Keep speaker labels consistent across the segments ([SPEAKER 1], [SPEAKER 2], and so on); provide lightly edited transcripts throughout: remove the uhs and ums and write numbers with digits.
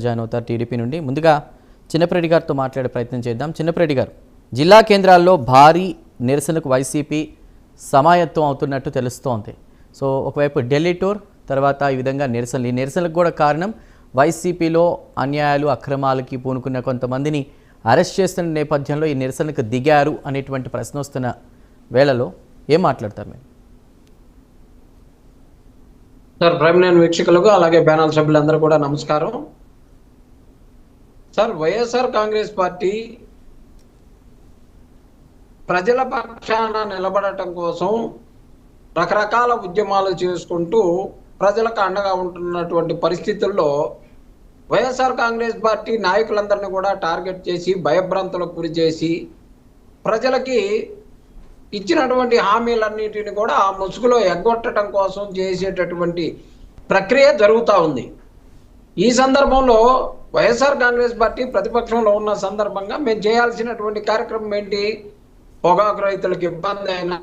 [SPEAKER 1] Join అవుతారు TDP నుండి. ముందుగా చిన్నపరెడ్డి గారితో మాట్లాడే ప్రయత్నం చేద్దాం. చిన్నపరెడ్డి గారు, జిల్లా కేంద్రాల్లో భారీ నిరసనకు వైసీపీ సమాయత్తం అవుతున్నట్టు తెలుస్తోంది. సో ఒకవైపు ఢిల్లీ టూర్, తర్వాత ఈ విధంగా నిరసనలు. ఈ నిరసనలకు కూడా కారణం వైసీపీలో అన్యాయాలు అక్రమాలకి పూనుకున్న కొంతమందిని అరెస్ట్ చేస్తున్న నేపథ్యంలో ఈ నిరసనకు దిగారు అనేటువంటి ప్రశ్న వస్తున్న వేళలో ఏం మాట్లాడతారు మీరు?
[SPEAKER 2] సార్, ప్రైమ్ నైన్ వీక్షకులకు అలాగే ప్యానల్ సభ్యులందరూ కూడా నమస్కారం. సార్, వైఎస్ఆర్ కాంగ్రెస్ పార్టీ ప్రజల పక్షాన నిలబడటం కోసం రకరకాల ఉద్యమాలు చేసుకుంటూ ప్రజలకు అండగా ఉంటున్నటువంటి పరిస్థితుల్లో వైఎస్ఆర్ కాంగ్రెస్ పార్టీ నాయకులందరినీ కూడా టార్గెట్ చేసి భయభ్రాంతులకు గురి చేసి ప్రజలకి ఇచ్చినటువంటి హామీలన్నిటిని కూడా ఆ ముసుగులో ఎగ్గొట్టడం కోసం చేసేటటువంటి ప్రక్రియ జరుగుతూ ఉంది. ఈ సందర్భంలో వైఎస్ఆర్ కాంగ్రెస్ పార్టీ ప్రతిపక్షంలో ఉన్న సందర్భంగా మేము చేయాల్సినటువంటి కార్యక్రమం ఏంటి? పొగాకు రైతులకు ఇబ్బంది అయినా,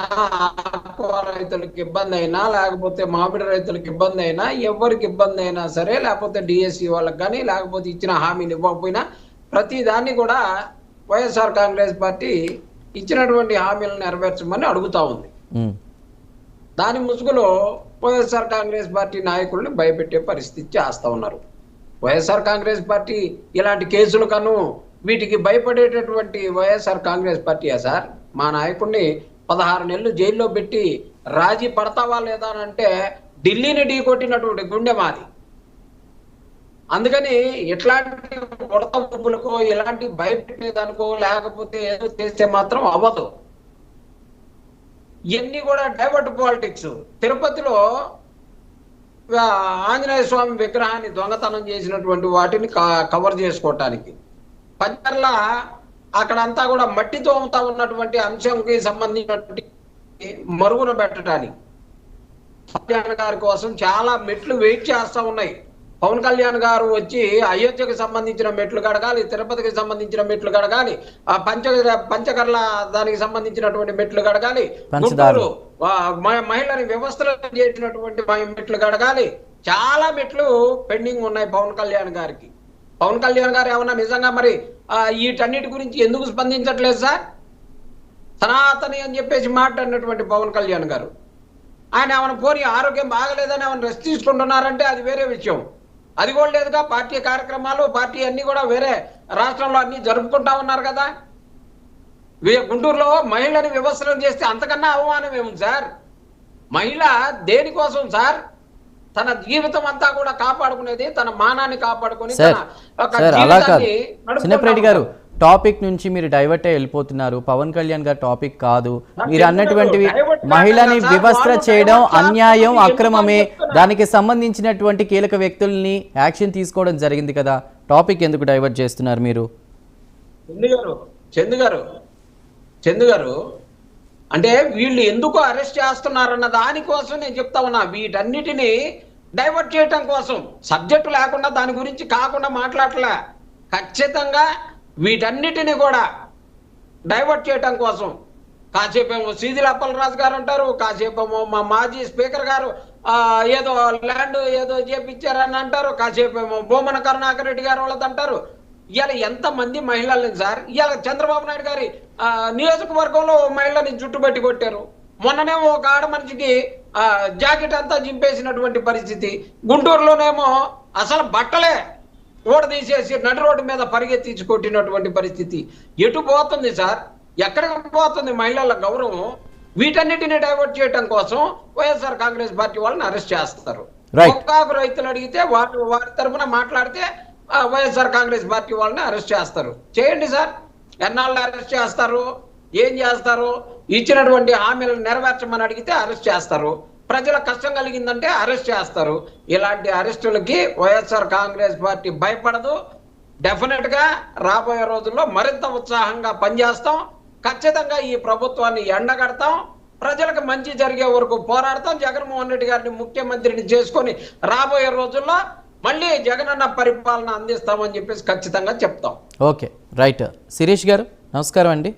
[SPEAKER 2] ఆకుకూర రైతులకు ఇబ్బంది అయినా, లేకపోతే మామిడి రైతులకు ఇబ్బంది అయినా, ఎవరికి ఇబ్బంది అయినా సరే, లేకపోతే డిఎస్సి వాళ్ళకి కానీ, లేకపోతే ఇచ్చిన హామీని ఇవ్వకపోయినా ప్రతి దాన్ని కూడా వైఎస్ఆర్ కాంగ్రెస్ పార్టీ ఇచ్చినటువంటి హామీలను నెరవేర్చమని అడుగుతా ఉంది. దాని ముసుగులో వైఎస్ఆర్ కాంగ్రెస్ పార్టీ నాయకుల్ని భయపెట్టే పరిస్థితి చేస్తూ ఉన్నారు. వైఎస్ఆర్ కాంగ్రెస్ పార్టీ ఇలాంటి కేసులు కను వీటికి భయపడేటటువంటి వైఎస్ఆర్ కాంగ్రెస్ పార్టీయా సార్? మా నాయకుడిని 16 నెలలు జైల్లో పెట్టి రాజీ పడతావా లేదా అంటే ఢిల్లీని ఢీ కొట్టినటువంటి గుండె మాది. అందుకని ఇట్లాంటి ఉడత ఊపులకో, ఇలాంటి భయపెట్టేదానికో, లేకపోతే ఏదో చేస్తే మాత్రం అవ్వదు. ఇవన్నీ కూడా డైవర్ట్ పాలిటిక్స్. తిరుపతిలో ఆంజనేయ స్వామి విగ్రహాన్ని దొంగతనం చేసినటువంటి వాటిని కవర్ చేసుకోవటానికి, పంచర్ల అక్కడంతా కూడా మట్టితో అమ్ముతా ఉన్నటువంటి అంశంకి సంబంధించినటువంటి మరుగున పెట్టడానికి కళ్యాణ్ గారి కోసం చాలా మెట్లు వెయిట్ చేస్తూ ఉన్నాయి. పవన్ కళ్యాణ్ గారు వచ్చి అయోధ్యకు సంబంధించిన మెట్లు కడగాలి, తిరుపతికి సంబంధించిన మెట్లు కడగాలి, ఆ పంచకర్ల దానికి సంబంధించినటువంటి మెట్లు కడగాలి, గుంటూరు మహిళని వ్యవస్థలు చేసినటువంటి మెట్లు కడగాలి. చాలా మెట్లు పెండింగ్ ఉన్నాయి పవన్ కళ్యాణ్ గారికి. పవన్ కళ్యాణ్ గారు ఏమన్నా నిజంగా మరి వీటన్నిటి గురించి ఎందుకు స్పందించట్లేదు సార్? సనాతని అని చెప్పేసి మాట్లాడినటువంటి పవన్ కళ్యాణ్ గారు, ఆయన ఏమైనా పోనీ ఆరోగ్యం బాగలేదని ఏమైనా రెస్ట్ తీసుకుంటున్నారంటే అది వేరే విషయం. అది కూడా లేదుగా. పార్టీ కార్యక్రమాలు, పార్టీ అన్ని కూడా వేరే రాష్ట్రంలో అన్ని జరుపుకుంటా ఉన్నారు కదా. గుంటూరులో మహిళని వివస్త్రం చేస్తే అంతకన్నా అవమానం ఏముంది సార్? మహిళ దేనికోసం సార్? తన జీవితం అంతా కూడా కాపాడుకునేది తన మానాన్ని కాపాడుకుని
[SPEAKER 1] చిన్నపరెడ్డి గారు, టాపిక్ నుంచి మీరు డైవర్ట్ అయ్యి వెళ్ళిపోతున్నారు. పవన్ కళ్యాణ్ గారు టాపిక్ కాదు. మీరు అన్నటువంటివి మహిళని వివస్త్ర చేయడం అన్యాయం, అక్రమమే. దానికి సంబంధించినటువంటి కీలక వ్యక్తుల్ని యాక్షన్ తీసుకోవడం జరిగింది కదా. టాపిక్ ఎందుకు డైవర్ట్ చేస్తున్నారు మీరు?
[SPEAKER 2] చందు గారు అంటే వీళ్ళు ఎందుకు అరెస్ట్ చేస్తున్నారన్న దానికోసం నేను చెప్తా ఉన్నా. వీటన్నిటిని డైవర్ట్ చేయటం కోసం, సబ్జెక్టు లేకుండా దాని గురించి కాకుండా మాట్లాడలే. ఖచ్చితంగా వీటన్నిటిని కూడా డైవర్ట్ చేయటం కోసం కాసేపేమో సీదిల అప్పలరాజు గారు అంటారు, కాసేపేమో మా మాజీ స్పీకర్ గారు ఏదో ల్యాండ్ ఏదో చేపించారని అంటారు, కాసేపేమో బొమ్మన కరుణాకర్ రెడ్డి గారు వాళ్ళది అంటారు. ఇవాళ ఎంతమంది మహిళల్ని సార్? ఇవాళ చంద్రబాబు నాయుడు గారి నియోజకవర్గంలో మహిళని జుట్టుబట్టి కొట్టారు. మొన్ననే ఒక ఆడ మనిషికి జాకెట్ అంతా చింపేసినటువంటి పరిస్థితి. గుంటూరులోనేమో అసలు బట్టలే తీసేసి నడి రోడ్డు మీద పరిగెత్తించి కొట్టినటువంటి పరిస్థితి. ఎటు పోతుంది సార్? ఎక్కడికి పోతుంది మహిళల గౌరవం? వీటన్నిటిని డైవర్ట్ చేయడం కోసం వైఎస్ఆర్ కాంగ్రెస్ పార్టీ వాళ్ళని అరెస్ట్ చేస్తారు. పొగాకు రైతులు అడిగితే వారి తరఫున మాట్లాడితే వైఎస్ఆర్ కాంగ్రెస్ పార్టీ వాళ్ళని అరెస్ట్ చేస్తారు. చేయండి సార్. ఎన్నాళ్ళు అరెస్ట్ చేస్తారు? ఏం చేస్తారు? ఇచ్చినటువంటి హామీలను నెరవేర్చమని అడిగితే అరెస్ట్ చేస్తారు. ప్రజలకు కష్టం కలిగిందంటే అరెస్ట్ చేస్తారు. ఇలాంటి అరెస్టులకి వైఎస్ఆర్ కాంగ్రెస్ పార్టీ భయపడదు. డెఫినెట్ గా రాబోయే రోజుల్లో మరింత ఉత్సాహంగా పనిచేస్తాం. ఖచ్చితంగా ఈ ప్రభుత్వాన్ని ఎండగడతాం. ప్రజలకు మంచి జరిగే వరకు పోరాడతాం. జగన్మోహన్ రెడ్డి గారిని ముఖ్యమంత్రిని చేసుకొని రాబోయే రోజుల్లో మళ్ళీ జగనన్న పరిపాలన అందిస్తామని చెప్పేసి ఖచ్చితంగా చెప్తాం.
[SPEAKER 1] Okay, right. శిరీష్ గారు నమస్కారం అండి.